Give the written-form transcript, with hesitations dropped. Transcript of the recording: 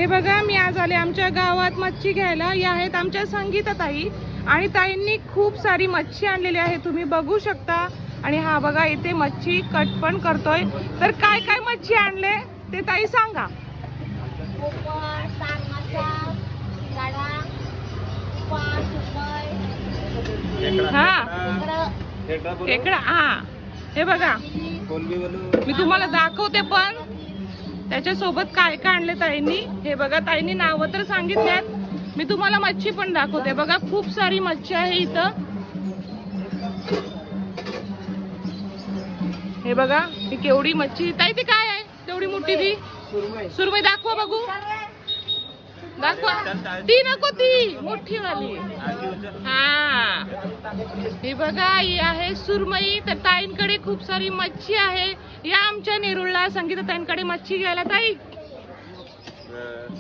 हे बघा, मी आज आले आमच्या गावात मच्छी घ्यायला. या आहेत आमच्या संगीता ताई आणि ताईंनी खूप सारी मच्छी आणलेली आहे, तुम्ही बघू शकता. आणि हा बघा, इथे मच्छी कट पण करतोय. तर काय काय मच्छी आणले ते ताई सांगा. खेकडा. हा, हे बघा मी तुम्हाला दाखवते, पण त्याच्यासोबत काय काय आणले ताईंनी. हे बघा, ताईंनी नावं तर सांगितल्यात, मी तुम्हाला मच्छी पण दाखवते. बघा, खूप सारी मच्छी आहे इथं. हे बघा, ही केवढी मच्छी. ताई ती काय आहे तेवढी मोठी? ती सुरमई. दाखवा बघू, दाखवा. ती नको, ती मोठी वाली. हा, ही बघा, ही आहे सुरमई. तर ताईंकडे खूप सारी मच्छी आहे. या आमच्या नेरुळला संगीता ताईंकडे मच्छी घ्यायला. ताई